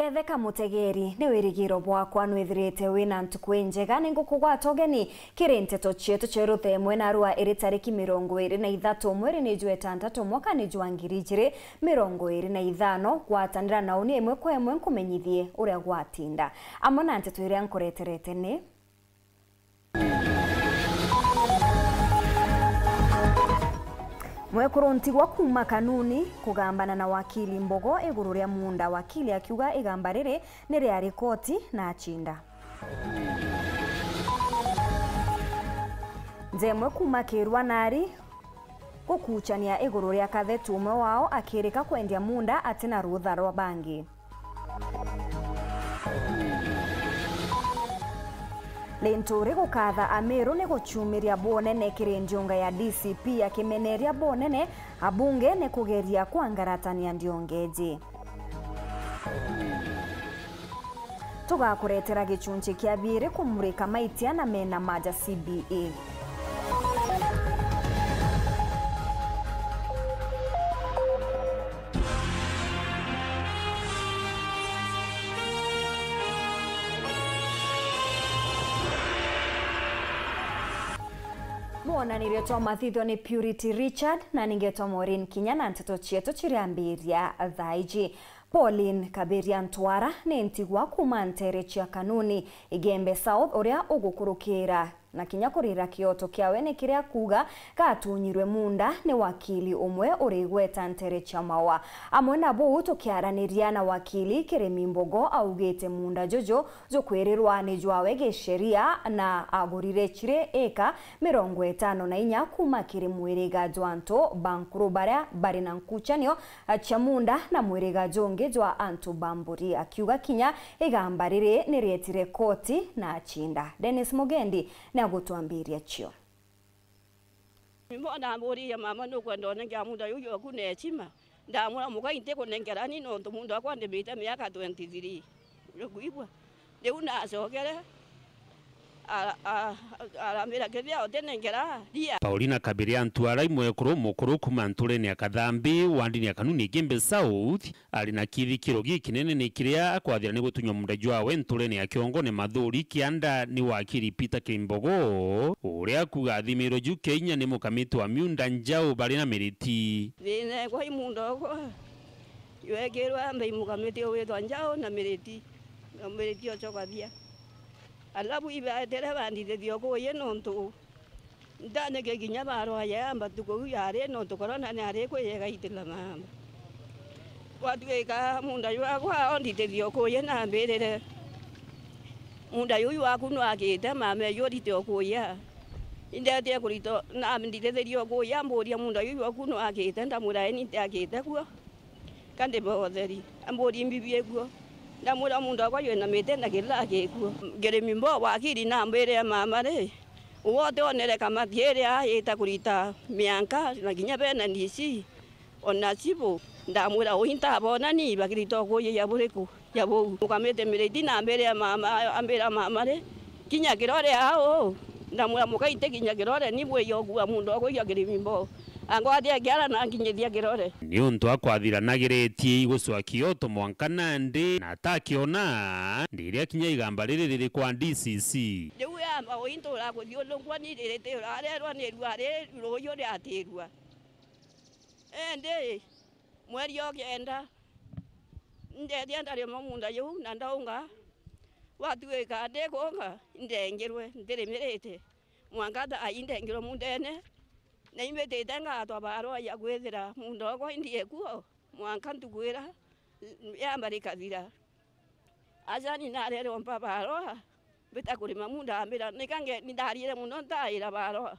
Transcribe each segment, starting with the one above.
Wetheka mutegeri ni wirigiro bwakwa nwithirite wina ntuku njega ningukugwata ugeni kiri nteto cietu ceruthe mwena rua iri tariki 23 mweri ni jwa 6 mwaka ni jwa 2025 gwatanira na uni imwe kwa imwe nkumenyithie uria gwatinda amwe na nteto iria nkureterete ni Mwekuru ntigwa kuma kanuni kugambana na wakili Mbogo iguru ria munda wakili akiuga igamba riri ni ria rikoti na achinda. Nzemwe kuma kirwa nari gukuchania iguru ria kathetu umwe wao akirika kwendia munda atina rutha rwa bangi. Lentore gukatha Amiru ni guchumiria bonene kiri njunga ya DCP akimeneria bonene abunge ni kugeria kwangaratania ndiongeji. Tugakuretera gichunchi kia biri kumurika maitia na mena maja CBA. Mwana niretwa mathitho ni Purity Richard na ningetwa Maureen Kinya na nteto cietu chiriambiria thaiji. Pauline Kaberia Ntwara ni ntigwa kuma ntere cia kanuni Igembe South uria ugukurukira na Kinya kurira kioto kiawe ni kiria kuga gatunyirwe munda ni wakili umwe urigweta ntere cia mawa amwe na buu tukiaraniria na wakili Kiremi Mbogo augite munda jojo jukwirirwa ni jwawe gesheria na agurire chire eka 54 kuma kiri mwiriga jwanto bankuru baria bari na nkuchanio cha munda na mwiriga jonge jwa Antu Bamburi akiuga Kinya igamba riri ni rietire koti na achinda. Dennis Mugendi na gutuambiria cio. Mbona mbori ya mama no kwenda nengya munda yuyo kunechima ndamura muka inte kunengerani no ndo munda kwande bita miaka 23 kuibwa de una azogere aramira kebya otenengera dia. Paulina Kaberia Ntwara imwekuru mukuru kuma ntureni akathambi wandini ya kanuni Igembe South alina kithikiro gikinene ni kiria akwathira ni gutunywa munda jwawe ntureni ya kiongo ni mathuri kianda ni wakili Peter Kimbogo uria kuga thimiro ju Kenya ni mukamiti wa miunda njau bari na miriti thine kwa imunda ko yegirwa mbe mukamiti wetwa njau na miriti ochokathia alabu iba tere bandite dioko yeno ntu ndane ke Kinya baro ayamba tuko yare no to korona ne are ko yega itila mama watu eka munda ywa kwa ondite dioko yena mbere munda yu akuno akita mama yori dioko ya inde te kurito na ndite dioko ya mboria munda yu akuno akita ndamura ni akita kwa kande boderi ambori mbibie kwa ndamura munda kwa yena metenda kila akekuo Kiremi Mbogo wakili na mbere ya mama re wote onere kama thieria itakurita mianka na Kinya bena ndisi onasibo ndamura ohinta bona ni bakirito goye yabureku yabo mukamete mireti na mbere ya mama ambera mama re Kinya kirore hao ndamura mukaite Kinya kirore ni bwe yogua mundo go ya Kiremi Mbogo angwathia ngiara na nginyithia kirore ni untu akwathiranagiritie iguswa kioto mwankana ndi na takiona ndiria Kinya igamba riri kwa DCC riu ya ointura kuthiulungwa ni ririte arerwa ni ruare royo ri atirwa ende mweri ogenda ndethia ndari munda yu na ndaunga watuika ndekonga ndengirwe ndirimirite mwankata aindengerwe mundene na imete tanga twabaro ya gwethira mundo ko indie kuo mwanka ntukwira ya marika thira azani na rero mpabaro bita kurima munda ambira nikange nidarire muno ndaira baro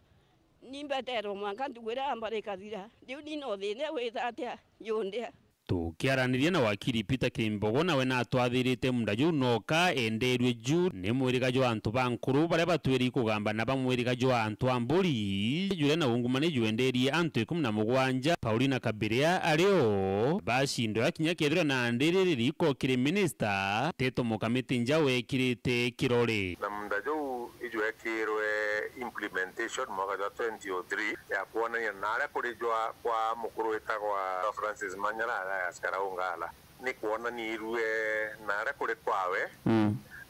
nimbetero mwanka ntukwira ambarika thira ndiu dino thine withatia yonde tukiaraniria na wakili Peter Kimbogo nawe na atwathirite munda ju noka enderwe ju ni mwiriga jo antu bankuru baria batwiri kugamba na bamwiriga jo antu amburi jure na ungumane ju enderie antu 17 Paulina Kaberia ario bashindo ya Kinya kethira na ndiriri riko kiri minister teto mukamiti njau ekirite kirore na munda jo ijo ekirwe implementation mwaka 2003 ya kuona ya nare kurijwa kwa mukuru etagwa Francis Manyara askara ungala ni kuona ni irue nare kuri kwawe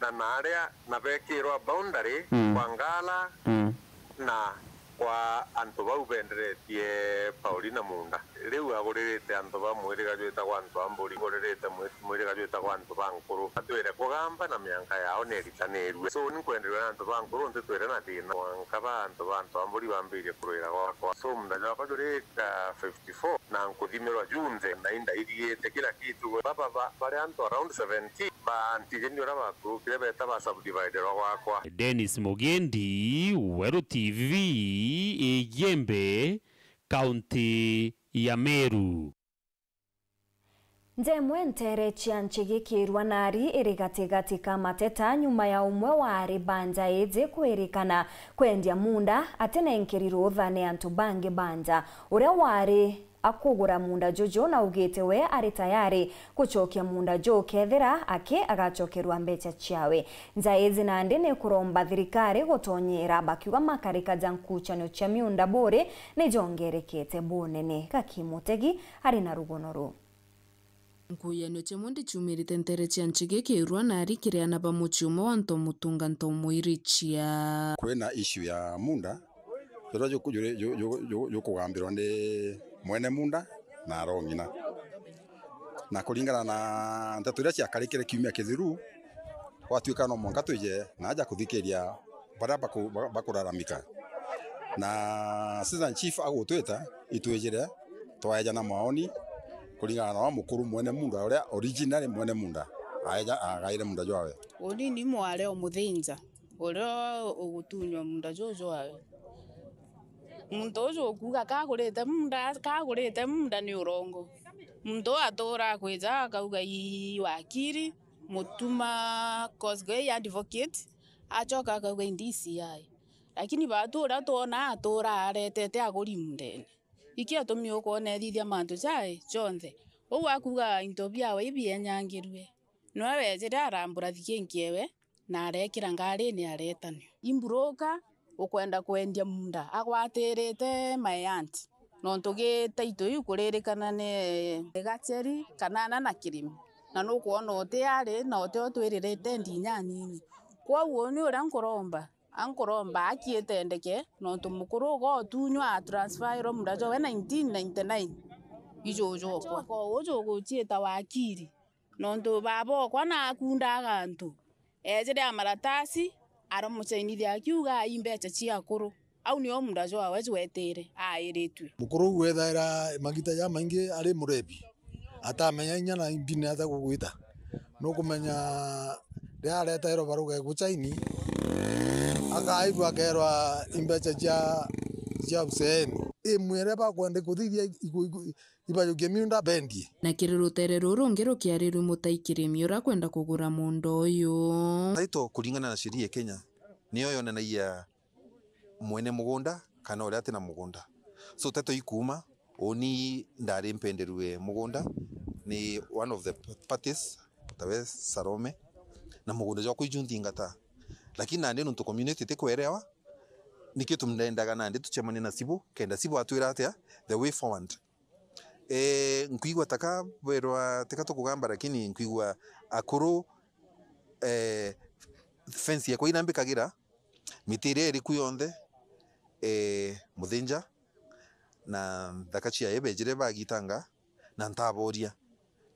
na naria nabekirwa boundary kwa ngala na kwa antu bau benderetie Paulina Munda riu aguririte antu ba mwiriga jwita kwa antu amburi guririte mwiriga jwita kwa antu bankuru atwire kugamba na mianka yao neritanirwe so ni kwenderwa antu bankuru ntitwire na thina wankaba antu amburi bambirie kurwira gwakwa so munda jwakwa jurika 54 na nkuthimirwa junze na inda iriete kila kitu baba bari antu around 70 bantijeni ora bakuru kire beta ba subdivider gwakwa. Dennis Mugendi, Weru TV, Igembe, County ya Meru. Ndemwe ntere chianchigikirwa nari iri gatigati ka mateta nyuma ya umwe wari banja eze kwerekana kwendia munda atenenkiriro thane antu bange banja uria wari akugura munda jojo na ugite we ari tayari kuchokia munda jo kethera ake agachokerwa mbecha chiawe nzaezi nande ne kuromba thirikari gutonyera bakiuga makarika jankuchanyo cha miunda bore ne jongerekete bonene kakimutegi ari na rugonoru Nkuyano chemundi chumirite ntere chianchigikirwa nari kiriana bamuchumo wanto mutunga ntomo irichia kwena issue ya munda joro yo kugambirwa ndi mwene munda na rongina na kuringana na ntatwira cia karikire kiumia kithiru gwatuika no monga twije naja kuthikiria bara bakuraramika na season chief agutwita itwijire twaja na maoni kuringana na mukuru mwene munda uria original mwene munda aja agaire munda jwawe uri ni mware omuthinja uria ugutunywa munda jojo wawe muntu ucio kuga kagurite munda ni urongo muntu atura kwija akauga i wakiri mutuma cosgay advocate achoka akauga indisi ai lakini batura tuona atura aretete aguri mundene iki atumi ukone thithia mantu chai chonthe ugu akuga into biawe ibienyangerwe no wejera arambura thikenkewe na arekira ngari ni aretanio imbroka ukwenda kwendia munda agwatirite my aunt no ntugite itu kuririkana ne gacheri kanana na kirimi na no kuona ote ari na ote otwiririte ndinya nini kwa uoni ura ankoromba akietendeke no tumukuru go tunywa transfer munda jo 1999 ijojo kwa ojo gochieta wakiri no ndo babo kwa na akunda agantu ejere amaratasi aramuchainithia akiuga imbecha ciakuru au ni omunda jo aweje wetere airitwe mukuru wethaira magita ya maingi ari murebi atamenya inyana imbine ata gugwita no kumenya ndareta ero baruga guchaini akaigwa akerwa imbecha cia useni imwere bakwende kuthithia ibayukie miunda bendi na kirirutere rurungi rukiariru mutaikirimi ura kwenda kugura mundo uyu taito kuringana na sheria ya Kenya niyo yonanagia mwene mugunda kana uria atina mugunda so taito ikuma oni ndari mpenderwe mugunda ni one of the parties tawe Sarome na mugunda jo kujunthi ngata lakini nande nuntu community tekwerewa nikitu mndendaga nande tuchemane na sibu kenda sibu atwira atia the way forward nkuigwa taka werwa tekato kugamba lakini nkuigwa akuru fence yako inambikagira mitire eri kuyonthe muthinja na thakachi ya ebejire bagitanga na ntaboria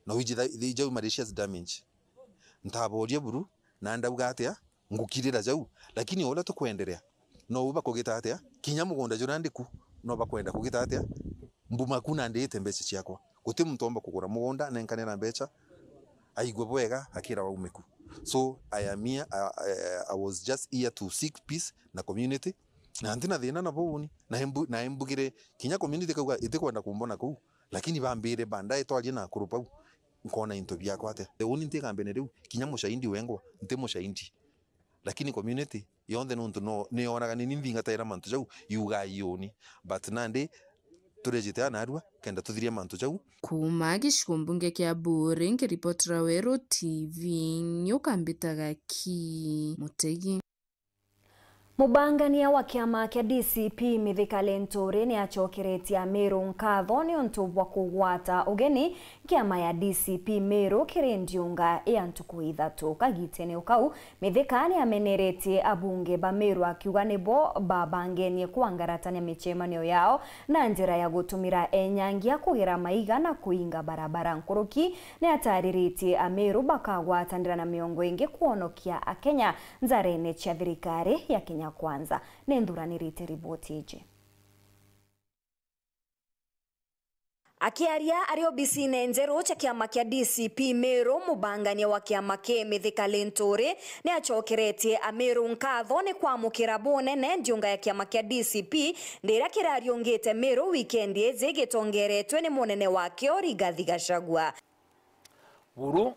no wijitha jau malicious damage ntaboria buru na ndauga atia ngukirira jau lakini ola tukwenderea no uba kugita atia kinya mugunda jurandiku no bakwenda kugita atia mbuma kuna ndete mbecha ciakwa guti mtomba kugura mugunda nenkanira mbecha aigwe bwega akira waumeku so I am here I was just here to seek peace na community na ntina thina na buni na embugire kinya community kauga itikwenda kumbona ku lakini bambire bandae twalie na kurupa nkona into byakwa ate the only thing ambe riu kinya mushaindi wengwa nte mushaindi lakini community yonthe nuntu no ni onaga ni nthingataira mantu jau yuga ioni but nande turejite anarua kenda tuthirie mantu jau kuma gicigombunge kia Buri ngiripotera Weru TV nyukambitaga ki Mutegi Mubangania wa kiama kia DCP Mithika Lentore ni achokeretia Meru nkatho ni untu bwa kugwata ugeni kiama ya DCP Meru kirendiunga ya ntuku ithatu kagitene ukau. Mithika ni ameneretie abunge ba Meru akiuga nibo babangenie kuangaratania michemanio yao na njira ya gutumira enyangia kugira maiga na kuinga barabara nkuruki. Ni atariritie Ameru bakagwatanira na miongo ingi kuonokia Akenya nzarene cia thirikari ya Kenya Kwanza. Nendhuranirite riboti ije. Akiaria ari obisine nzeru cha kiama kia DCP Meru, mubangania wa kiama kia Mithika Lentore ni achokeretie Ameru nkatho ni kwamukira bonene ndiunga ya kiama kia DCP ndira kirariongete Meru weekend eze gitongeretwe ni munene wakio Rigathi Gachagua. Buru,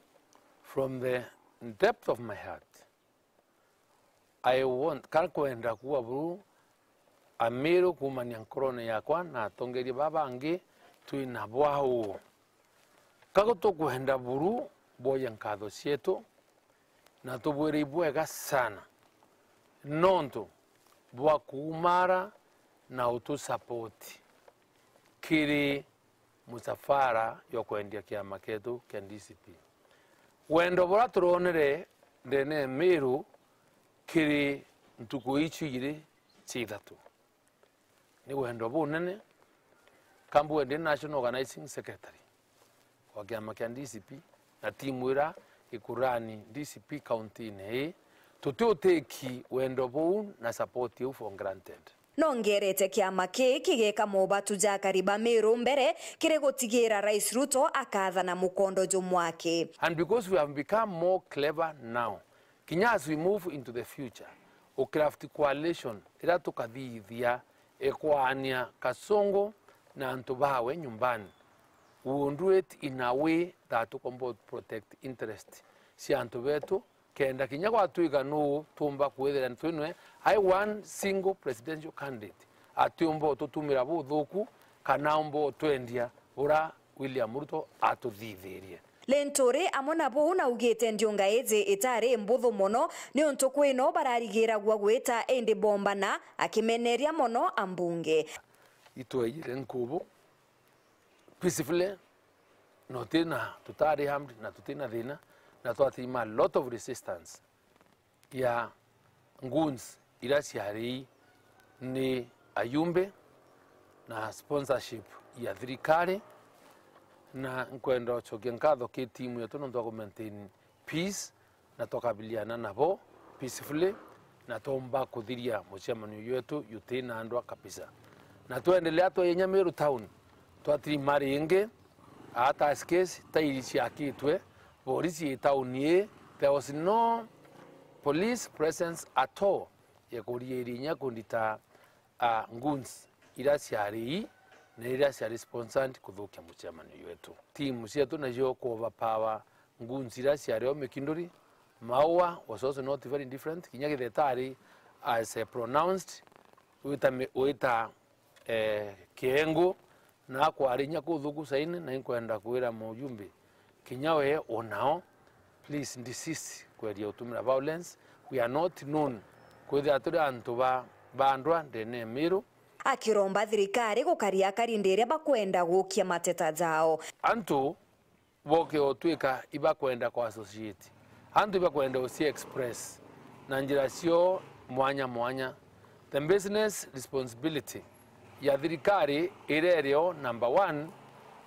from the depth of my heart, I want kwenda kuwa buru Ameru kumania nkorone yakwa na tongeri baba angi tuina bwao kagoto kuhenda buru boya nkatho cietu na tubwere ibwega sana nonto bwa kumara na utu support kiri musafara yo kwendia kiama ketu kia DCP wendo bora turonere ndene Meru kiri ntuku ichigire chithatu ni wendo bunene kambu ende National Organizing Secretary wa kiama kia DCP na timu ira ikurani DCP county ne tutoteki wendo bu na support you for granted. Nongerete kiama kigeka mobatu ja kariba Meru mbere kire gotigira Rais Ruto akathana mukondo jumwake. And because we have become more clever now, Kenya, as we move into the future, o craft coalition ira tukathithia ekwania kasongo na antubawe nyumbani. We will do it in a way that to protect interest. Si antubetu kenda Kenya kwa tuiga no tumba kuwethera ntwenwe I one single presidential candidate atiombo tutumira buthuku kana ombo twendia ura William Ruto atuthithirie. Lentore amona bo na ugete ndiunga eze itare mbuthu mono ni untu kwino bararigira gwa gwita ende bomba na akimeneria mono ambunge. Itoyire nkubu peacefully notina tutari hamdi na tutina dhina na twatima lot of resistance ya nguns ila siari ni ayumbe na sponsorship ya thirikari na nkwenda chokia nkatho ki timu yetu no twa maintain peace na tukabiliana nabo peacefully na tomba kuthiria muchemanio yetu yutina andwa kabisa na tuendelea twenya Meru town twatiri maringe ata skes tairi ciakitwe polisi town ye there was no police presence at all yekuririnya kundita nguns ira ciari na ira cia responsible kuthukia muchemanio wetu timu cietu na yo ko overpower nguns ira ciari o Mikindori Maua was also not very different kinya githetari as pronounced wita kiengo na kwarinya kuthuku saini na inkwenda kwira mujumbe kinyawe onao please desist kweria utumira violence. We are not known kwithia aturi antu bandwa ndene Meru akiromba thirikari gukaria karindire bakwenda gukia mateta jao antu boke otwika ibakwenda kwa associate antu ibakwenda usi express na njira cio mwanya the business responsibility ya thirikari irerio number 1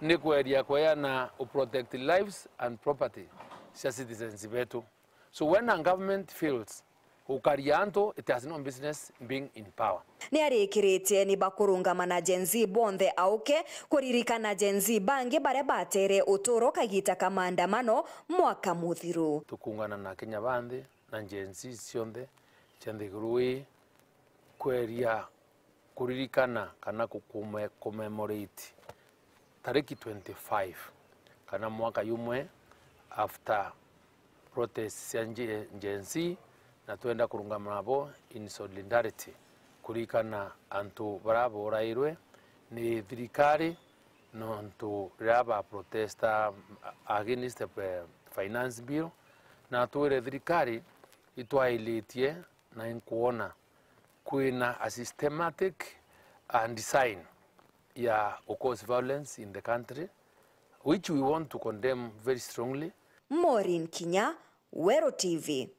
ni kweria kweana protect lives and property cia citizens betu. So when a government fails ukarianto, it has no business being in power. Ni arikiritie ni bakurungama na Gen Z bonthe auke kuririkana Gen Z bangi bare batere uturo kagita kamandamano mwaka muthiru. Tukungana na Kenya bandi na Gen Z cionthe chandhigurui kweria kuririkana kana commemorate tariki 25 kana mwaka yumwe after protest ya Gen Z na tuenda kurungama nabo in solidarity kurikana antu barabo orairwe ni thirikari no antu raba protesta against the finance bill na tuere thirikari itwailitie na inkuona kuna a systematic and design ya cause violence in the country, which we want to condemn very strongly. Maureen Kinya, Wero TV.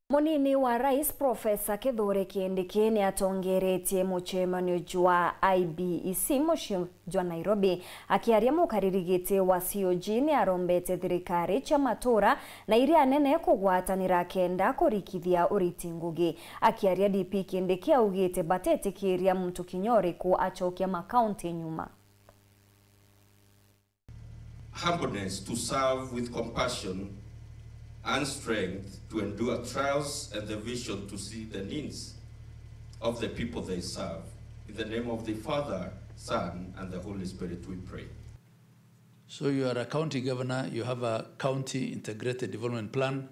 Munini wa Rais Profesa Kithure Kindiki ni atongeretie muchemanio jwa IBEC mucio jwa Nairobi akiaria mukaririgite wa COG ni arombete thirikari cha matura na iria nene kugwatanira kenda kurikithia uriti ngugi. Akiaria DP Kindiki augite batetikiria mtu kinyori ku achokia makaunti nyuma. Humbleness to serve with compassion and strength to endure trials, and the vision to see the needs of the people they serve. In the name of the Father, Son, and the Holy Spirit we pray. So you are a county governor, you have a county integrated development plan,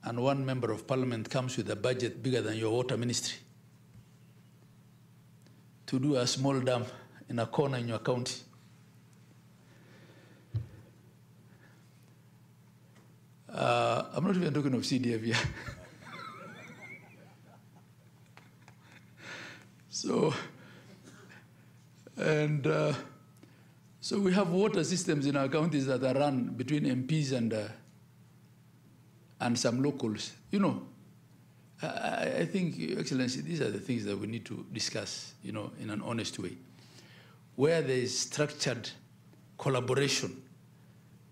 and one member of parliament comes with a budget bigger than your water ministry to do a small dam in a corner in your county. I'm not even talking of CDF here. So we have water systems in our counties that are run between MPs and some locals. You know, I think, Your Excellency, these are the things that we need to discuss, you know, in an honest way, where there is structured collaboration,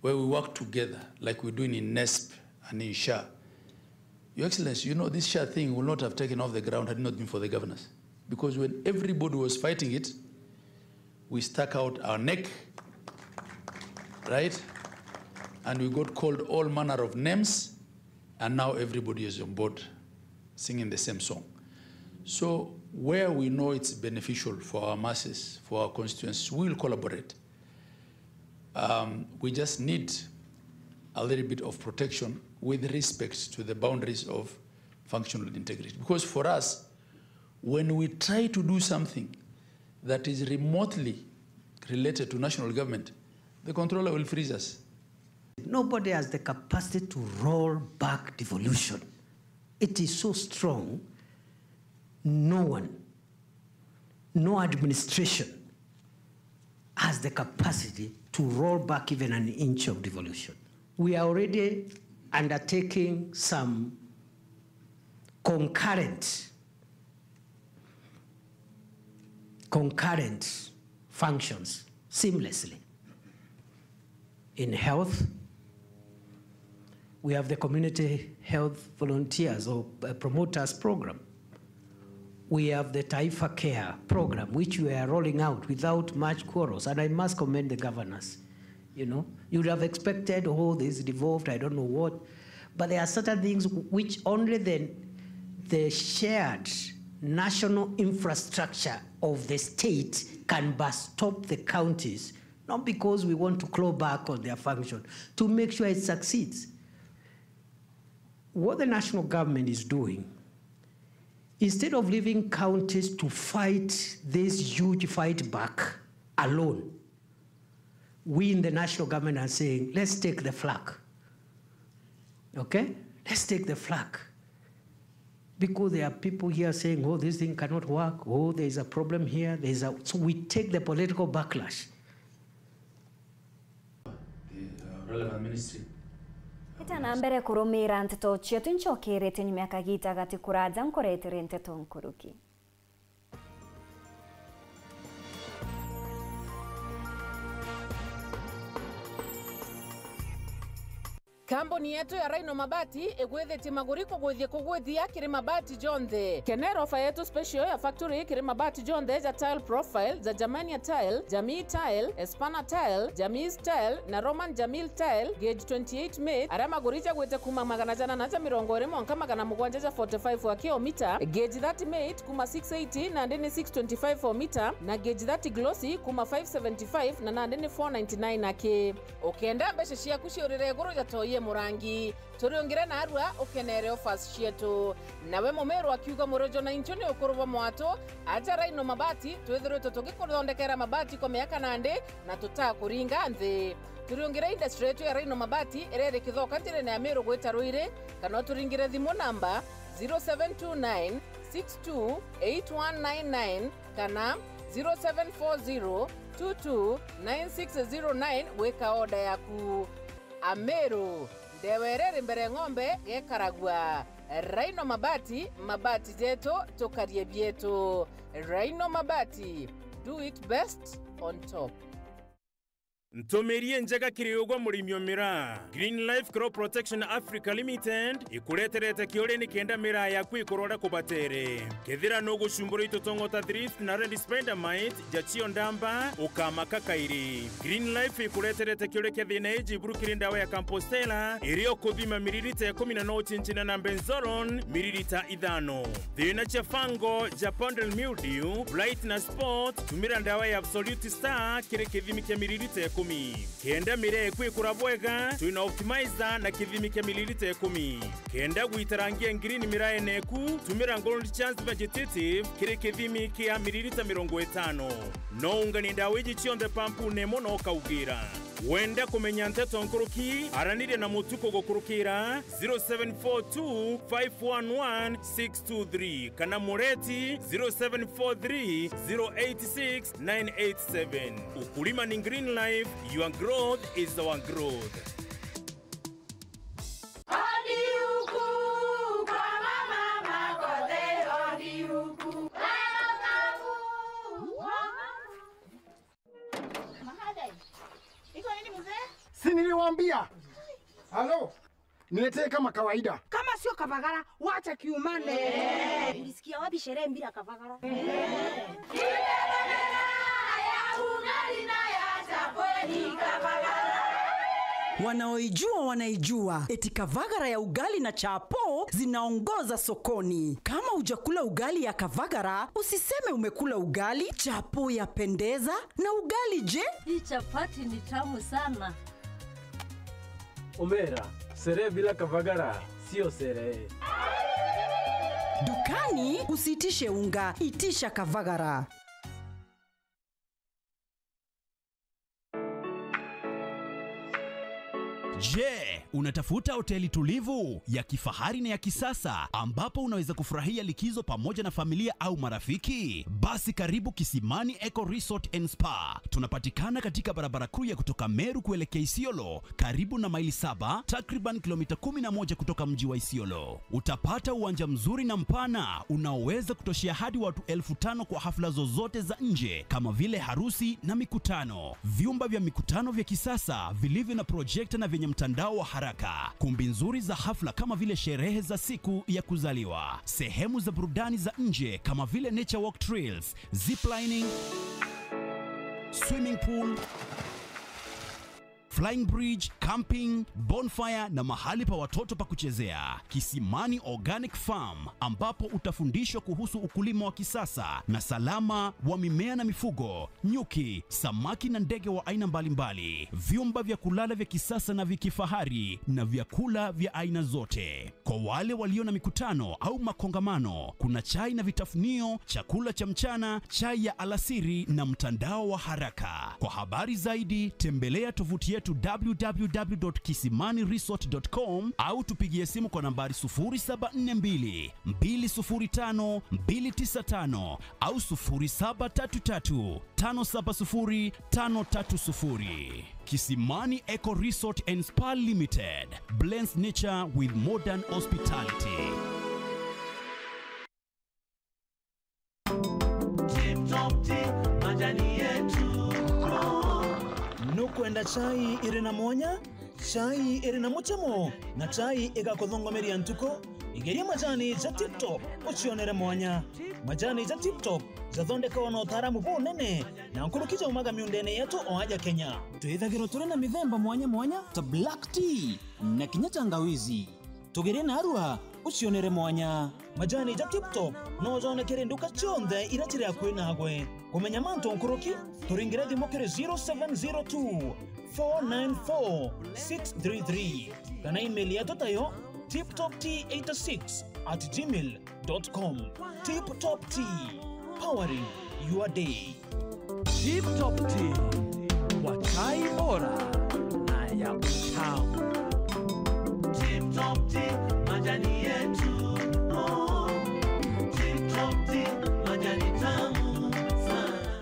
where we work together, like we're doing in NESP and in SHA. Your Excellency, you know, this SHA thing will not have taken off the ground had it not been for the governors. Because when everybody was fighting it, we stuck out our neck, right? And we got called all manner of names, and now everybody is on board singing the same song. So where we know it's beneficial for our masses, for our constituents, we'll collaborate. We just need a little bit of protection with respect to the boundaries of functional integrity. Because for us, when we try to do something that is remotely related to national government, the controller will freeze us. Nobody has the capacity to roll back devolution. It is so strong, no one, no administration has the capacity to roll back even an inch of devolution. We are already undertaking some concurrent functions seamlessly. In health, we have the community health volunteers or promoters program. We have the Taifa Care program, which we are rolling out without much quarrels, and I must commend the governors. You know, you'd have expected, oh, this is devolved, I don't know what, but there are certain things which only the shared national infrastructure of the state can stop the counties, not because we want to claw back on their function, to make sure it succeeds. What the national government is doing, instead of leaving counties to fight this huge fight back alone, we in the national government are saying, let's take the flag. Okay? Let's take the flag. Because there are people here saying, oh, this thing cannot work, oh, there's a problem here, so we take the political backlash. The relevant ministry. Itana mbere kurumira nteto chetu nchokerete nyumyaka gita gati kuraza nkoretere nteto nkuruki. Kamboni yetu ya Rhino Mabati egwethete maguriko gwithie kugwithia kiri mabati jonthe. Kenero ofa yetu special ya factory kiri mabati jonthe ja tile profile za Germania tile, Jamii tile, Espana tile, Jamis tile na Roman Jamil tile gauge 28 made. Ara magurija gwete kuma magana jana na mirongo ire monka magana mugwanja ja 45 wa kilomita. Gauge 30 made kuma 680 na ndene 625 for meter na gauge 30 glossy kuma 575 na ndene 499 ake. Okenda beshe shia kushorire goro ja toye murangi turiongire na arua ukenere offers cietu nawe momero akiuga murojo na inchoni okuruva mwato aja Rhino Mabati twethirwe tutugikuthondekera mabati kwa miaka nande na tutakuringa nthi turiungira industry yetu ya Rhino Mabati erere kithoka njirene ya Meru gwita Ruiri kana turingire thimu namba 0729 628199 kana 0740 229609 weka oda yaku. Ameru ndewerere mbere ng'ombe gekaragwa. Rhino Mabati, mabati jeto tokarie bieto. Rhino Mabati, do it best on top. Ntomerie njega kiriugwa murimyo mira. Green Life Crop Protection Africa Limited ikureterete kioreni kenda mira ya kwikorora kubatere. Kethira no gushumbura itotongota drift na red spider mite jachio ndamba ukama kakairi. Green Life ikureterete kiore kethina eji burukiri ndawa ya Compostela irio kuthima mililita 10 chinchina na benzoron mililita 5. Thina cha fango Japondel mildew blight na spot tumira ndawa ya Absolute Star kire kithimi kia mililita 10. Kenda mire kwikura bwega tuina optimizer na kithimi kia mililita 10. Kenda guitarangia green mirae neku tumira gold chance vegetative kire kithimi kia mililita 50. No ungani ndawa iji chionde pampu nemo no kaugira. Wenda kumenya nteto nkuruki aranire na mutuko gokurukira 0742 511 623 kana mureti 0743 086 987. Ukulima ni Green Life, your growth is our growth. Si niliwaambia? Halo? Niletee kama kawaida. Kama sio Kavagara, wacha kiumane. Ulisikia wapi sherehe bila Kavagara? Wanaoijua wanaijua. Eti Kavagara ya ugali na chapo zinaongoza sokoni. Kama hujakula ugali ya Kavagara, usiseme umekula ugali. Chapo yapendeza na ugali je? Hii chapati ni tamu sana. Omera, sherehe bila Kavagara sio sherehe. Dukani usitishe unga, itisha Kavagara. Je, unatafuta hoteli tulivu ya kifahari na ya kisasa ambapo unaweza kufurahia likizo pamoja na familia au marafiki? Basi karibu Kisimani Eco Resort and Spa. Tunapatikana katika barabara kuu ya kutoka Meru kuelekea Isiolo, karibu na maili 7, takriban kilomita 11 kutoka mji wa Isiolo. Utapata uwanja mzuri na mpana unaoweza kutoshea hadi watu 1500 kwa hafla zozote za nje kama vile harusi na mikutano. Vyumba vya mikutano vya kisasa vilivyo na projector na vyenye mtandao wa haraka, kumbi nzuri za hafla kama vile sherehe za siku ya kuzaliwa, sehemu za burudani za nje kama vile nature walk trails, ziplining, swimming pool, flying bridge, camping, bonfire na mahali pa watoto pa kuchezea. Kisimani Organic Farm ambapo utafundishwa kuhusu ukulima wa kisasa na salama wa mimea na mifugo, nyuki, samaki na ndege wa aina mbalimbali. Vyumba vya kulala vya kisasa na vikifahari na vyakula vya aina zote. Kwa wale walio na mikutano au makongamano, kuna chai na vitafunio, chakula cha mchana, chai ya alasiri na mtandao wa haraka. Kwa habari zaidi tembelea tovuti yetu www.kisimaniresort.com au tupigie simu kwa nambari 0742 205 295 au 0733 570 530. Kisimani Eco Resort and Spa Limited blends nature with modern hospitality. Nukwenda chai irina monya, chai irina muchamo, na chai igakothongomeria ntuko, igeria majani za Tip Top uchionere monya. Majani za Tip Top zathondekawa na utaramu bunene na nkurukija umaga miundene yetu o haja Kenya. Tuithagiro turi na mithemba mwanya mwanya ta black tea na kinya tangawizi. Tugerie na arua ucionere mwanya. Majani ja Tip Top no zonekere nduka chonde iratire akwe nagwe. Kumenya manto nkuruki turingire thimo kere 0702 494 633 kana email yetu tayo tiptoptea86@gmail.com. Tip Top Tea, powering your day. Tip Top Tea, kwa chai bora. ya utamu. Tip Top Tea, majani yetu. Oh, Tip Top Tea, majani tamu sana.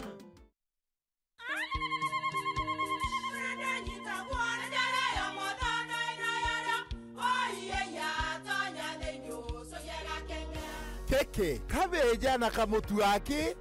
Keke, kabeja na kamutu wake.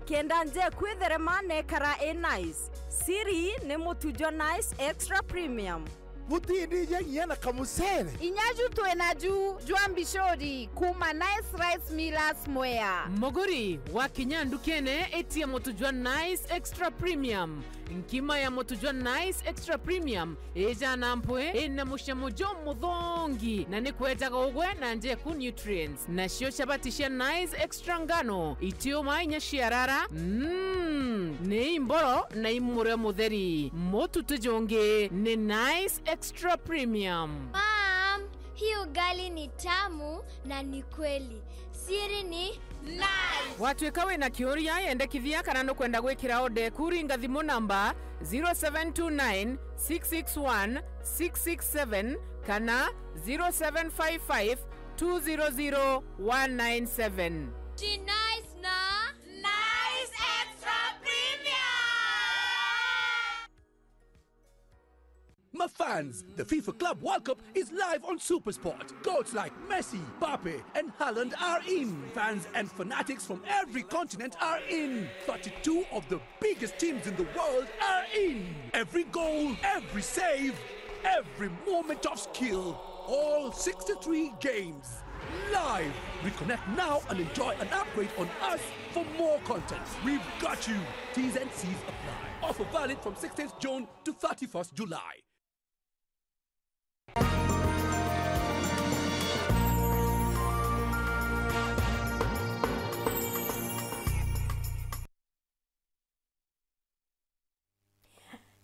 Kenda nje kwitherema nekara nice. Siri ni mutujo nice extra premium. Mutindi nyenye na kamusere. Inyaju tuenaju juambishori kuma nice rice millers mwea. Moguri wa kinyandu kene eti ya motujwa nice extra premium. Nkima ya motujwa nice extra premium eja nampwe ena mushamujo mudhongi na ni kweta gogwe na nje ku nutrients na shio chabatisha nice extra ngano itio mainya shiarara ne imboro na imure mutheri motu tujonge ne nice extra premium. Mom, hii ugali ni tamu na ni kweli. Siri ni nice. Watwekawe na kioria yende kithia kana no kwenda gwikira ode kuringa thimu namba 0729 661 667 kana 0755 200 197. Ji nice na nice extra premium. My fans, the FIFA Club World Cup is live on SuperSport. Goats like Messi, Mbappe, and Haaland are in. Fans and fanatics from every continent are in. 32 of the biggest teams in the world are in. Every goal, every save, every moment of skill. All 63 games. Live. Reconnect now and enjoy an upgrade on us for more content. We've got you. T's and C's apply. Offer valid from 16th June to 31st July.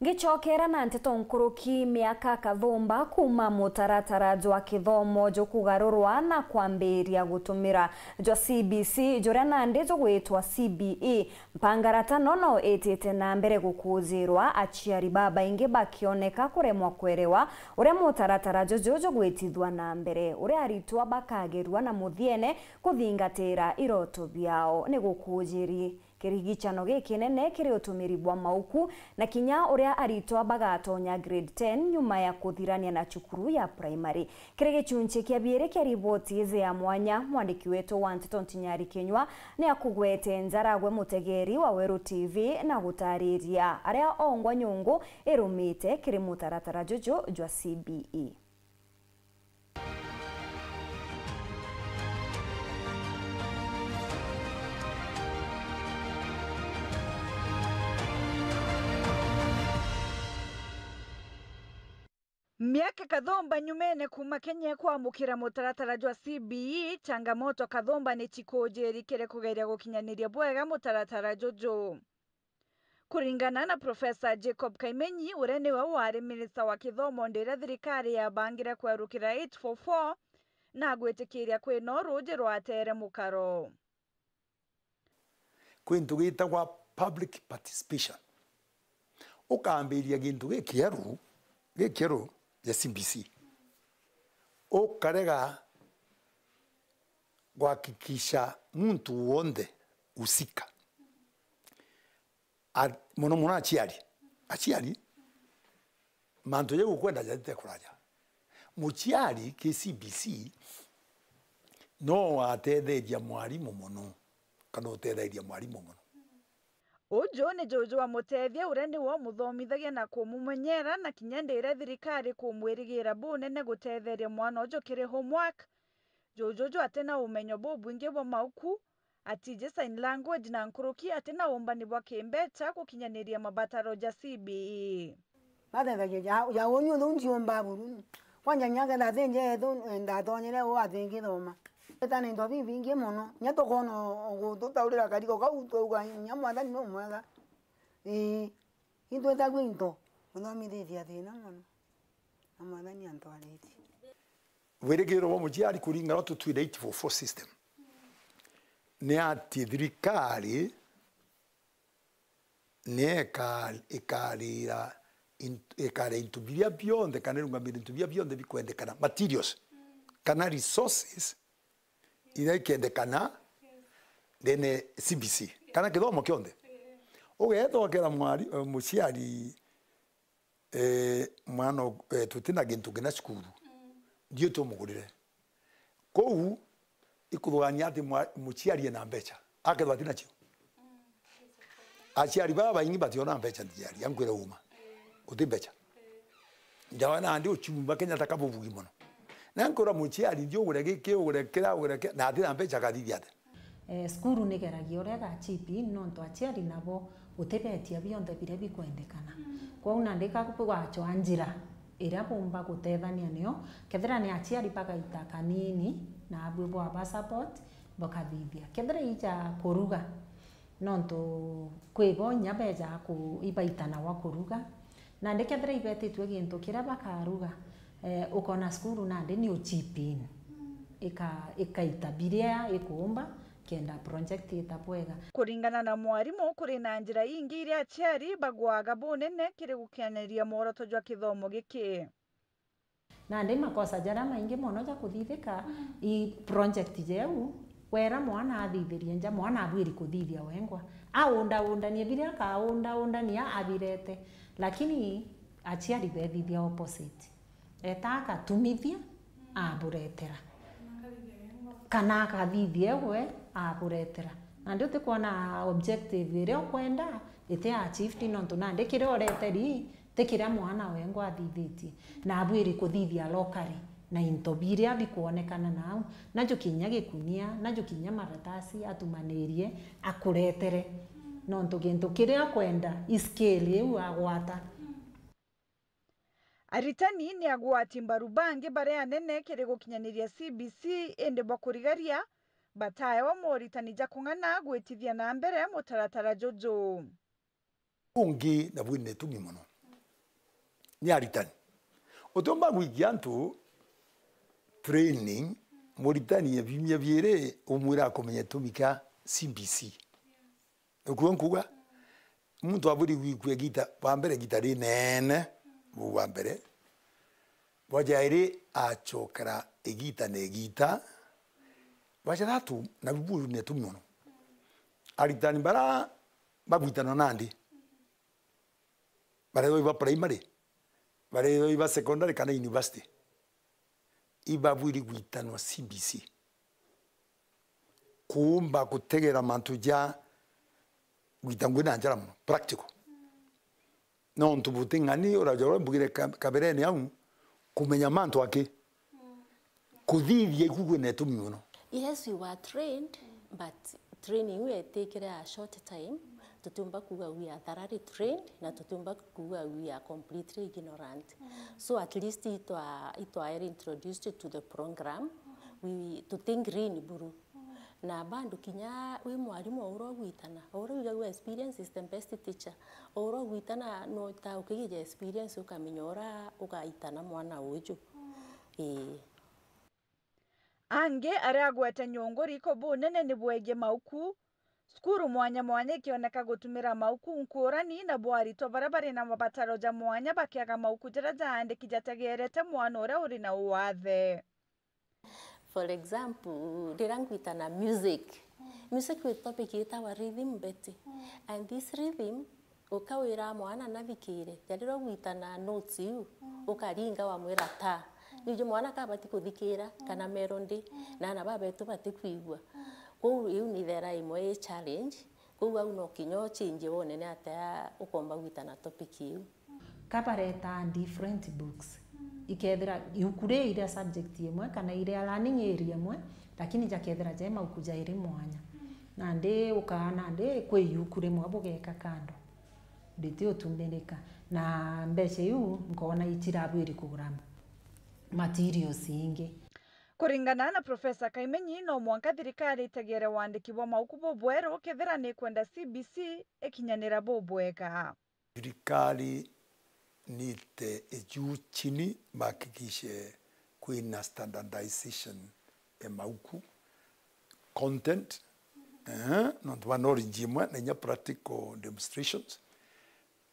Gichokera na nteto nkuruki miaka kathumba kuma mutaratara jwa kithomo jo kugarurwa na kwambiria gutumira jwa CBC joria nande jo gwitwa CBE mpangarata nono etete na mbere gukuzirwa achiari baba inge bakioneka kuremwa kwerewa uria mutaratara jo gwitithwa na mbere uria aritwa bakagerwa na muthiene kuthingatira iroto biao ni gukujiri kirigichano gikinene kiri utumiri bwa mauku na kinya uria aritwa bagatonya grade 10 nyuma ya kuthirania na chukuru ya primary. Kirigichunche kia biere kia riboti ize ya mwanya mwandiki wetu wa Nteto Ntinyari Kenywa ni akugwete Nzaragwe Mutegeri wa Weru TV na gutariria aria ongwa nyungu irumite kiri mutaratara jojo jwa CBE. Miaka kathomba nyumene kuma Kenya kwamukira mutaratara jwa CBE, changamoto kathomba ni chikojeri kire kugeria gukinyaniria bwega mutaratara jojo. Kuringana na Profesa Jacob Kaimenyi uria niwe wari minista wa kithomo ndira thirikari ya bangira kwerukira 844 na gwitikiria kwina ruji rwatere mukaro. Kwintu gitagwa public participation. Ukaambiria gintu gikieru ya CBC. Ukarega kuhakikisha mtu wonde usika. Muno achiari mantu yego kwenda jatete kuraja. Muchiari ke CBC no atetheria mwarimu muno kana utetheria mwarimu muno. Ujo ni Jojo wa Mutethia uria ni wo muthomithagia na kumumenyera na kinya ndire thirikari kumwirigira bunene gutetheria mwana ujo kiri homework. Jojo atena umenyo bubwingi bwa mauku atije sign language na nkuruki atena umbani bwa kimbeta kukinyaniria mabataro ja CBE. Bathethagia ya wonyu thunji ombaburu kwanja nyaga da thenje ndatonyere o athingi thoma. Etana ndo bingi muno nyato kono gututaurira kariko kautuga nyamwathani no mwega into etagwe into muthomithithia thina muno amwathani antwariti wirigiro wa mujiari kuringana tutwire 844 system ne ati thirikari ne ikarira ekare into biria bionde kana rungamira into biria bionde bikwendekana materials kana resources ira ikendekana then CBC kana kithomo kionde ugethokera mwari muciari mwana tutina gintu gina cukuru ndio tumugurire kou ikuthugania ati muciari na mbeca akethwa atina cio aciari baba ingi bationa mbeca ndiari yankwira uma uti mbeca ndawana ndi uchumba Kenya takabubugi muno nankora muciari ndio gurege ugurekera na atina mbeca kathithia ate skuru nigeragia uria gachipi nonto aciari nabo utebetia bionde biria bikwendekana kwa unandika kuwacho anjira iria bomba gutethania nio kethira ni aciari bagaita kanini na abwebo aba support bakathithia kethira ija kuruga nonto kwibonya beja ku ibaitana wa kuruga na ndikethira ibetitwe gintu kiria bakaruga ukona skuru nandi ni uchipin ikaita biria ikumba kenda project itabwega kuringana na mwarimu kuri na njira ingi iria aciari bagwaga bunene kiri gukianiria muoroto jwa kithomo giki na ndi makosa jara maingi muno ja kuthithika i project jeu wera mwana athithirie nja mwana abwiri kuthithia wengwa aunda ni biria ka unda ni abirete lakini aciari bethithia opposite etaka tumithia aburetera kana akathithie we aburetera na ndio tukuona objective iria kwenda ite achieved nonto na ndikire oreteri tekira mwana wengo athithitie na abwiri kuthithia locally na intobiria bikuonekana nao najo kinya gikunia najo kinya maratasi atumanirie akuretere nonto gintu kiria kwenda iskeli u agwata aritani ni agwati mbaru bangi baria nene kiri gukinyaniria CBC ende bakurigaria batae wa moritani jakungana gwitithia na mbere mutaratara jojo ungi na bwine tumi muno ni aritani utomba gwigiantu training moritani ya bimya biere umwira kumenya tumika CBC ukuonkuga muntu aburi wikwe gita bambere gitari nene wa mbere wajairi achokera egita negita wajaratu na biburu ne tumuno aritani bara babwitana nandi bare iba primary bare iba secondary kana university iba bwiri gwitano CBC kumba kutegera mantu ja gwitangwe na njara muno practical no ntubuti ngani orajoro mbugire kaberene yangu kumenya mantu ake kuthithia kugwe ne tumuno. Yes, we were trained, but training we take a short time. Tutumba kuga we are thoroughly trained, na tutumba kuga we are completely ignorant. So at least it was introduced to the program. We to think green buru. Na bandu kinya we mwalimu oro gwitana oro wiga experience is the best teacher oro gwitana no ta ukige experience ukaminyora ukaitana mwana uju ange aragweta nyongori ko bunene ni bwege mauku skuru mwanya kioneka gutumira mauku nkurani na bwari to barabara na mabataro ja mwanya bakiaga mauku jara jande kijategerete mwana ora uri na uwathe. For example, dirangwitana music with topic itawa rhythm beti and this rhythm ukawira mwana navikire jariro gwitana notes yu ukaringa wa mwira ta nijo mwana kabati kuthikira kana melody na na babetu bati kwigwa ko yu ni there imwe challenge ko au no kinyo change wone ne ata ukomba gwitana topic yu kabareta different books ikethira yukure ile subject yemwe kana ile learning area yemwe lakini jakethira jema ukuja iri mwanya na ndi ukana ndi kwe yukure mwabugeka kando nditio tumbeleka na mbese yu nkona itirabu iri kugurama materials ingi kuringana na Profesa Kaimenyi no mwanka thirikari itegere wandiki wa mauku bobwero kethira ni kwenda CBC ekinyanira bobweka thirikari nite juu chini makikishe kuina standardization mauku content not one origin na nya practical demonstrations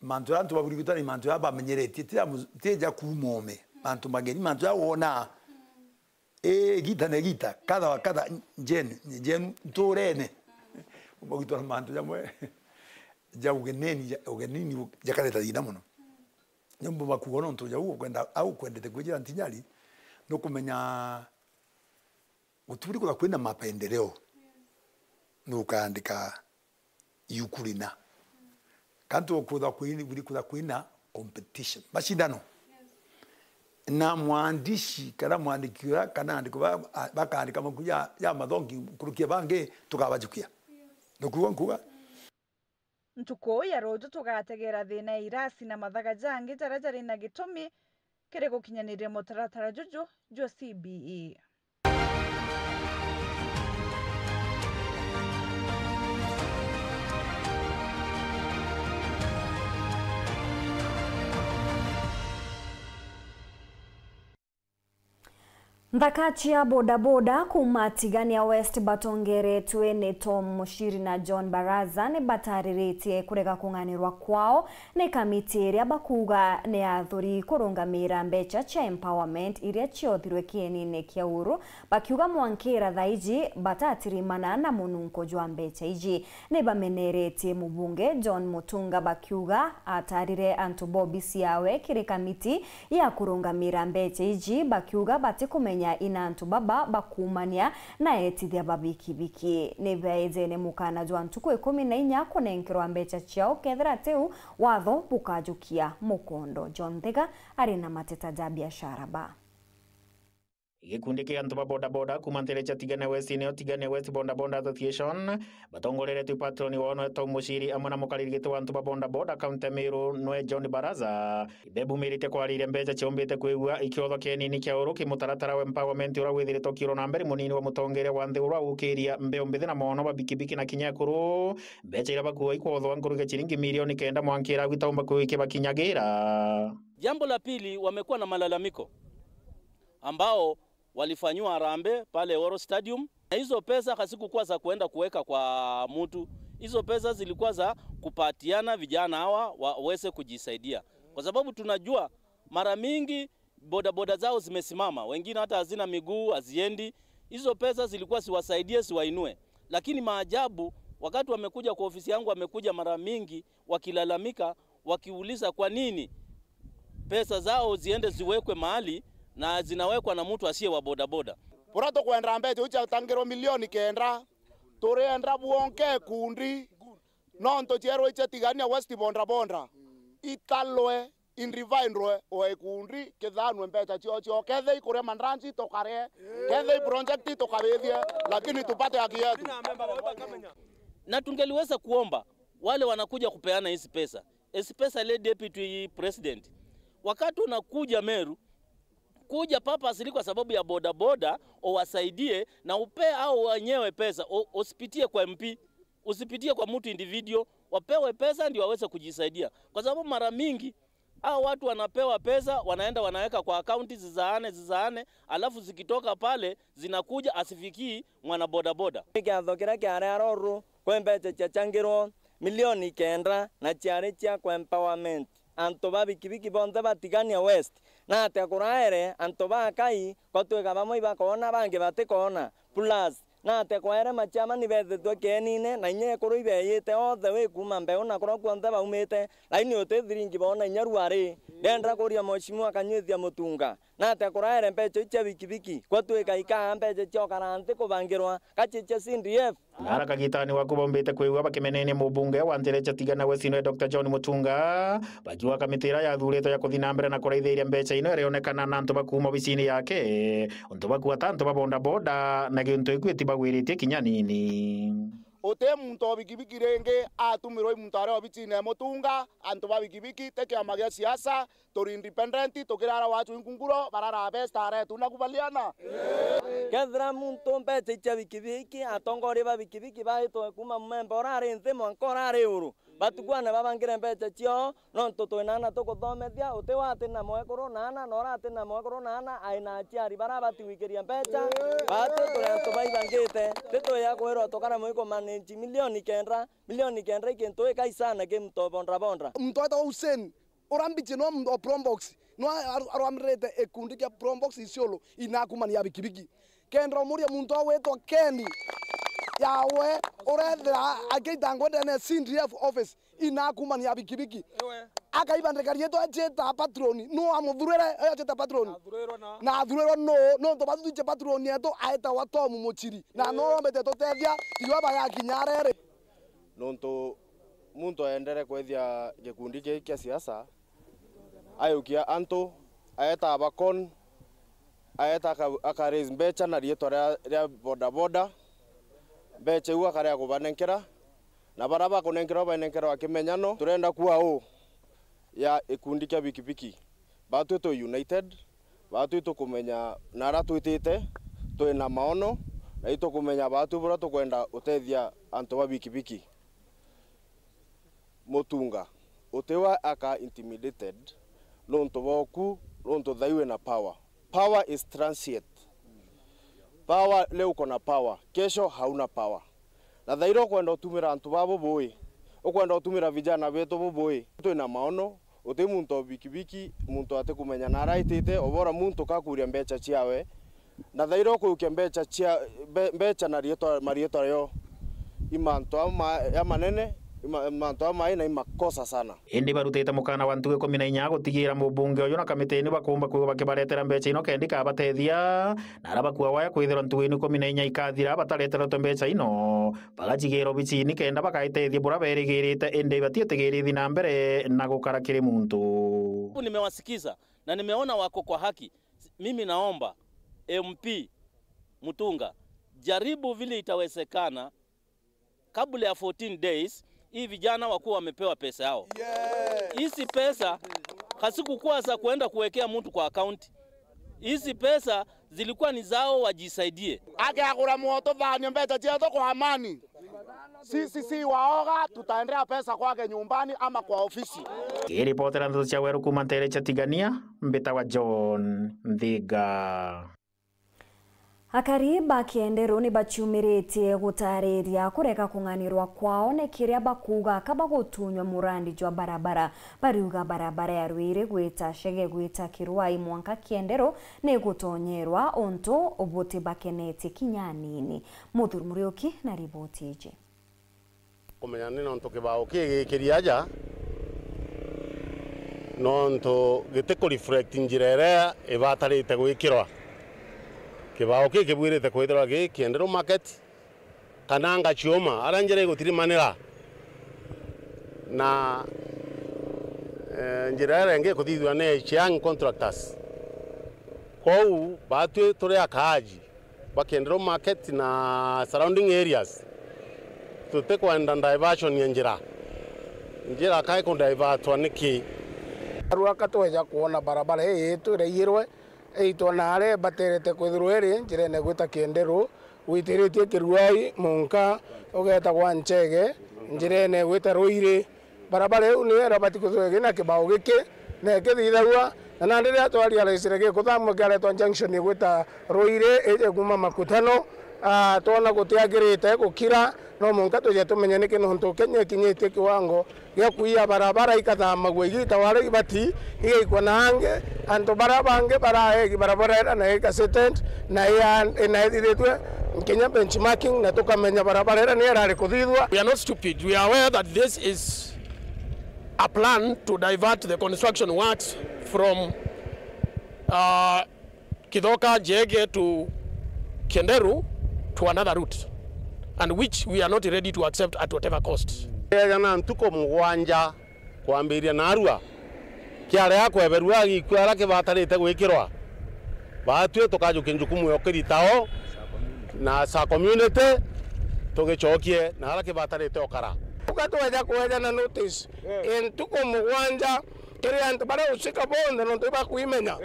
mantu ya antu baburi mantu ya bamenyereti tija kumome mantu mageni mantu ya wona gita ne gita kada jen torene ubogito mantu ya mwe ja ugenini jakaleta dina muno nyombo bakuona nto ja uko kwenda au kwendete kujira ntinyali no kumenya uturi kwa kwenda mapendeleo nukaandika yukulina kanto kuda kuina competition mashindano na mwandishi kana mwandikiwa kana andiko bakaandika makuya ya madongi kurukia bange tukabajukia nukuwa nkuga ntuko ya rojo tugategera thina irasi na mathaga jangi jarajari na gitumi kire gukinyaniria mutaratara jojo jo CBE. Ndakachia bodaboda kumatigania West Batongere twene Tom Mushiri na John Baraza ne batariritie kurega kunganirwa kwao ne kamiti iria bakuga ne athuri kurungamira mbecha cha empowerment iria chiothirwe kienine kia uru bakiuga mwankira thaiji batatirimana na mununko jwa mbecha iji ne bameneretie mubunge John Mutunga bakiuga atarire antu Bobby Siawe kire kamiti ya kurungamira mbecha iji bakiuga batikumenya ina antu baba bakumania na etithia babikibiki ne vaizene mukana jwa ntuku 14 kunenkirwa mbecha ciao kethira teu watho bukajukia mukondo. John Thega ari na mateta ja biashara ba gikundi kia antu ba boda boda kumanterecha Tigania West Bonda Bonda Association batongorere tu patroni wono Tom Mushiri amana mukaririgite antu ba bonda boda county Meru noe John Baraza ibebumirite kwarire mbecha ciombite kwigua ikiotho kienini kia uruki mutaratara wa empowerment ura withiritwo kiro na mbere munini wa mutongere wa nthi ura ukiria mbeo mbithi na mono babikibiki na kinyakuru mbecha ira bakuwa ikwothwa nguruge chiringi milioni 9 mwankira gwitaumba kuike bakinyagira. Jambo la pili, wamekuwa na malalamiko ambao walifanywa harambee pale Oro Stadium, na hizo pesa hazikuwa za kuenda kuweka kwa mtu. Hizo pesa zilikuwa za kupatiana vijana hawa waweze kujisaidia, kwa sababu tunajua mara mingi bodaboda zao zimesimama, wengine hata hazina miguu, haziendi. Hizo pesa zilikuwa siwasaidie, siwainue, lakini maajabu wakati wamekuja kwa ofisi yangu, wamekuja mara mingi wakilalamika, wakiuliza kwa nini pesa zao ziende ziwekwe mahali na zinawekwa na mtu asiye wa bodaboda. Purato kwenda mbecha ucha tangiro milioni 9 turenda buonke kundi nonto chero icha Tigania West Bonda Bonda italwe inrivainrwe o kundi kedhanwe mbecha chio kethe ikure mandranchi tokare kethe project tokabethie lakini tupate haki yetu. Na tungeliweza kuomba wale wanakuja kupeana hizi pesa, especially deputy president, wakati unakuja Meru kuja papa asili kwa sababu ya boda boda wasaidie na upe au wenyewe pesa, usipitie kwa MP, usipitie kwa mtu individual, wapewe pesa ndio waweze kujisaidia, kwa sababu mara mingi hao watu wanapewa pesa wanaenda wanaweka kwa akaunti zizaane alafu zikitoka pale zinakuja asifikii mwana boda boda. Kiathokira kiare aroru kwa mbecha chachangirwo milioni 9 na chiare chia kwa empowerment anto babikibiki bonde ba Tigania West na ate kuraere anto ba kai kotweka bamwe bakona bange batekona plus na ate kwaere machama ni bethetwe kenine na inye kuru ibeyete othe we kuma mbeo na kuru kwonde baumete laini ote thiringi bona inyaruare ndendra kuria mheshimiwa Kanyuthia Mutunga na ate kuraere mbecha icha bikibiki kotweka ika mbecha chokarante kubangirwa kachiche CDF Nara kagitani wakubombete kwigua bakimenene mubunge wa Nterecha Tigania West no Dr. John Mutunga bakiwa kamitira ya thureto ya kuthina mbere na kuraithĩria mbeca ino ĩrionekana na antu bakuma obicini yake untu bakuwa tantu babonda boda na gintu ikwiti bagwiritie kinya nini ote muntu obikibiki renge atumirwo muntu are obicini Mutunga antu babikibiki teke amagia siasa tori independent tokirara wachu inkunguro barara besta are tunakubaliana kethra muntu mbecha icha bikibiki atongori babikibiki baito kuma member are nthimo nkora are uru batukwane babangire mbeca cio nonto twinana tukuthomethia uti wati na mwekuru nana na urati na mwekuru nana aina aciari bara batiwikiria mbeca batu turia tubaibangite tituya kwirwo tukara mwiko manage milioni kenda ikintu ikaisana ke mto bonda mtoto Hussein urambiche no Prombox no aramrete ekundi kia Prombox isiolo inakumani ya bikibiki kendra muria muntu wetwa Kendi yawe urethira ageitangwo ndene CDF office inakumani ya bikibiki akaibandikaria yetu ajeta patroni no amuthurere ajeta patroni na athurero no to batu je patroni yetu aeta watomu muchiri na no mbete totethia iwa baya kinyarere nonto muntu aendere kwethia gikundi kia siasa ayukia anto aeta abakon aeta akaraise mbeca na rieto ria boda mbeca iu akaria kubanenkera na baraba kunenkera banenkera akimenyano turenda kuwa ya ikundi kia bikibiki batu to united batu to kumenya nara twitite twina maono na ito kumenya batu bura tukwenda utethia anto ba bikibiki Mutunga utewa aka intimidated nonto boku nonto thaiwe na power is transient. Power leo uko na power, kesho hauna power. Na thairo kwenda utumira antu babo boy, ukwenda utumira vijana betu boboy. Twina maono uti muntu bikibiki muntu ate kumenya na raitite obora muntu kakuria mbeca ciawe na thairo kuukia mbeca na marieto yo imanto ya manene manto maina imakosa sana indi barutite mukana wa ntuge 14 gutigira mubunge uyu na kamitini bakumba kuyo bakibaretera mbeca ino kendi kabatethia na araba kuwa waya kwithira ntuge 14 ikathira bataretera mbeca ino bagajigiro bicini kenda bakaitethia bura berigirite indi batietegirithi na mbere na gukara kiri muntu. Nimewasikiza na nimeona wako kwa haki. Mimi naomba MP Mutunga, jaribu vile itawezekana kabla ya 14 days hii vijana wakuwa wamepewa pesa yao. Hizi pesa hasikukuwa za kuenda kuwekea mtu kwa account. Hizi pesa zilikuwa ni zao wajisaidie. Akagura moto dhani mbeca cheto kwa amani. Sisi waoga tutaendea pesa kwake nyumbani ama kwa ofisi. Kiripotera ndugu cha weru kumantere cha tigania mbeta wa John Ndhiga. Akari bakienderu ni baciumiritie gutariria kureka kung'anirwa kwao ne kiria bakuga kaba gutunywa murandi jwa barabara bariuga barabara ya Rwiri gwita Shege gwita Kirwai mwanka kienderu ne gutonyerwa onto obuti bakeneti kinyanini. Muthuri Muriuki na riboti ije. Kumenya ni nonto kibao kiriaja nonto giteko reflect njirere ibatarite gwikirwa kibao kibwirite kwithirwa kienderwo market kananga chioma aranjere gutirimanira na njirere nge kuthithwa ne young contractors kou batu turi akaji bakienderwo market na surrounding areas tutekwenda diversion ya njira kai ku divertwa niki arua katweja kuona barabara yetu reirwe eito nare baterete kwithirweri njirene gwita Kienderu witiritie Kirwai munka ugeta gwa Nchege njirene gwita Rwiri barabara yu ni era batikuthwege na kibao giki na kithithagwa na ndire atwari araicire gikuthamwa garetwa junction gwita Rwiri eje kuma makutano tona gutiagirite gukira no munka tuje tumenye niki nonto Kenya kinyetie kiwango gya kuia barabara ikathama gwigita wale ibati igikwa nange anto barabange barae barabara na ikasetent na ya na ithitwe Kenya benchmarking na tukamenya barabara ni era rikuthithwa. We are not stupid. We are aware that this is a plan to divert the construction works from Kithoka Jege to Kienderu to another route, and which we are not ready to accept at whatever cost. Yana ntuko mugwanja kwambiria narua kiare yakweberwa gikwara kibatarite gwikirwa batwe tukajuke njukumu yokiritao na sa community tugichokie na harake batarite okara ukatweja kuweja na notice ntuko mugwanja ere antu bara usika bonde no tuba kuimenya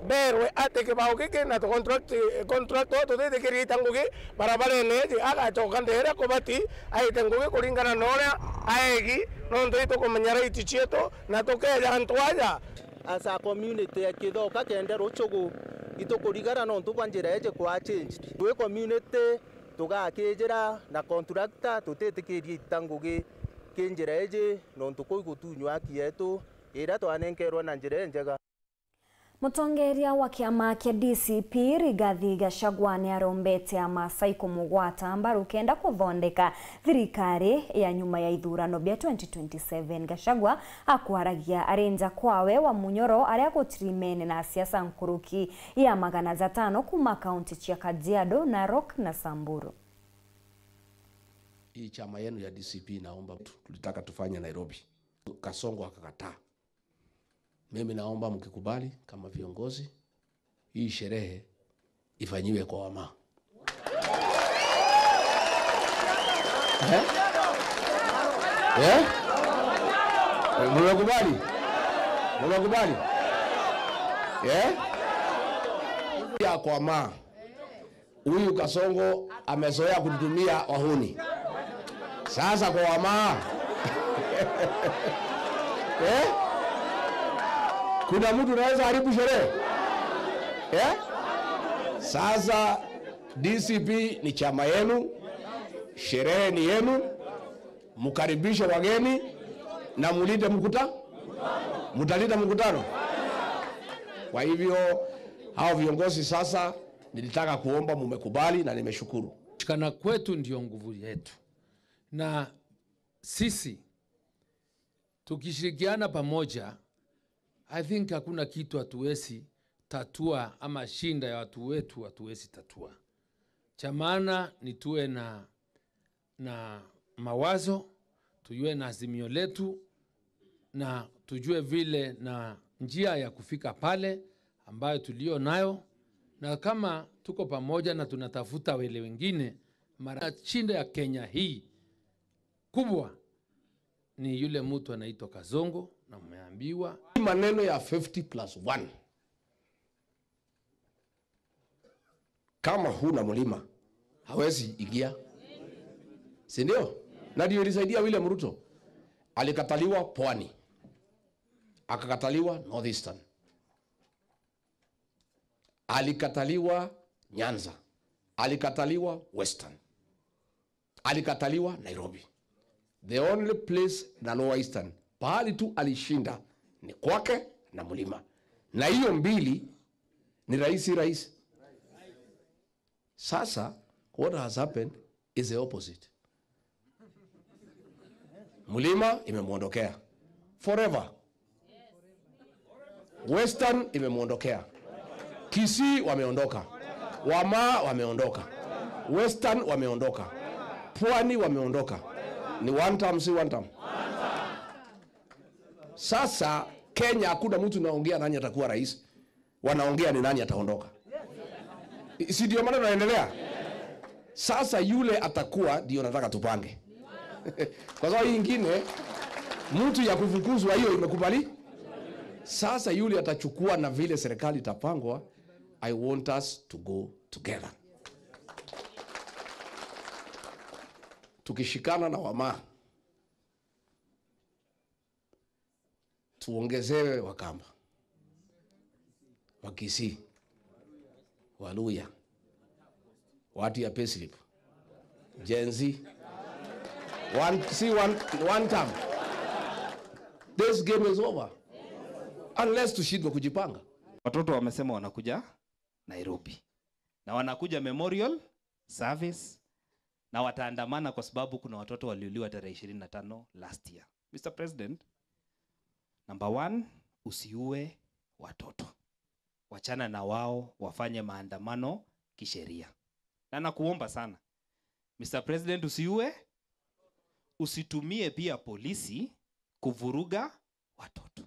berwe ate ke bao ke na to contract to de ke ritanguge barabara ne aga choka ndere ko bati ai tanguge kuringana nora aegi no ndo ito kumenyara itichieto na to ke antu aja as a community akidoka kende rochogo itokurigara no tukwanjira eje kwa change we community tugakejera na contractor tutetekerie tanguge kenjira eje no tukoigutunywa kietu ira twanenkerwa na njira njega. Mutongeria wa kiama kia DCP Rigathi Gachagua ni arombete Amasai kumugwata mbaru kenda kuthondeka thirikari ya nyuma ya ithurano bia 2027. Gachagua akwaragia arenja kwawe wa munyoro aria gutirimene na siasa nkuruki ya 500 kuma kaunti cia Kajiado, Narok na Samburu. Hii chama yenu ya DCP naomba tulitaka tufanye Nairobi. Kasongo akakataa. Mimi naomba mkikubali kama viongozi hii sherehe ifanyiwe kwa Wama. Mnakubali? Mnakubali? Ya kwa Wama. Huyu Kasongo amezoea kutumia wahuni. Sasa kwa Wama. Kuna mtu anaweza haribu sherehe? Sasa DCP ni chama yenu, sherehe ni yenu, mkaribishe wageni na mulinde mkutano. Mtalida mkutano. Kwa hivyo hao viongozi sasa nilitaka kuomba mmekubali na nimeshukuru. Shikana kwetu ndio nguvu yetu. Na sisi tukishirikiana pamoja, I think hakuna kitu hatuwezi tatua ama shinda ya watu wetu hatuwezi tatua. Cha maana ni tuwe na mawazo, tujue na azimio letu na tujue vile na njia ya kufika pale ambayo tulio nayo, na kama tuko pamoja na tunatafuta wale wengine, mara shinda ya Kenya hii kubwa ni yule mtu anaitwa Kasongo na mmeambiwa maneno ya 50+1. Kama huna mlima hawezi ingia. Si ndio? Na ndio ilisaidia William Ruto. Alikataliwa Pwani. Akakataliwa Northeastern. Alikataliwa Nyanza. Alikataliwa Western. Alikataliwa Nairobi. The only place na Lower Eastern pahali tu alishinda ni kwake na mlima. Na hiyo mbili ni rais. Sasa what has happened is the opposite. Mlima imemuondokea forever. Western imemuondokea. Kisii wameondoka. Wama wameondoka. Western wameondoka. Pwani wameondoka. Ni one term, si one term. Sasa Kenya hakuna mtu naongea nani atakuwa rais. Wanaongea ni nani ataondoka. Si ndio maana tunaendelea? Sasa yule atakuwa ndio nataka tupange. Kwa sababu hii nyingine mtu ya kufukuzwa hiyo imekubali. Sasa yule atachukua na vile serikali itapangwa. I want us to go together. Tukishikana na Wama, tuongezewe Wakamba, Wakisii, Waluya, watu ya Payslip, Gen Z, one term. This game is over. Unless tushindwe kujipanga. Watoto wamesema wanakuja Nairobi. Na wanakuja memorial service na wataandamana kwa sababu kuna watoto waliuliwa tarehe 25 last year. Mr. President, number 1, usiue watoto. Wachana na wao wafanye maandamano kisheria. Na nakuomba sana, Mr. President, usiue, usitumie pia polisi kuvuruga watoto.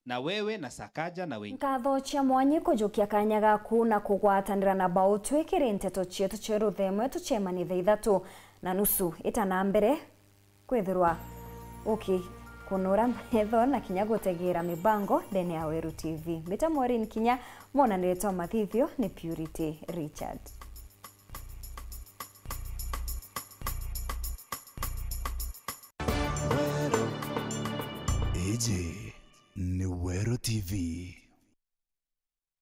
Na wewe na Sakaja na wengi. Nkatho cia mwanyi kujukia kanya gaku na kugwatanira na bao twikire nteto cietu cia ruthemwe tucemanithe 3:30 itana mbere kwithirwa kunura maitho na kinya gutegira mibango ndene ya Weru TV. Mita Maureen Kinya, mona niletwa mathithio ni Purity Richard. Eje ni Weru TV.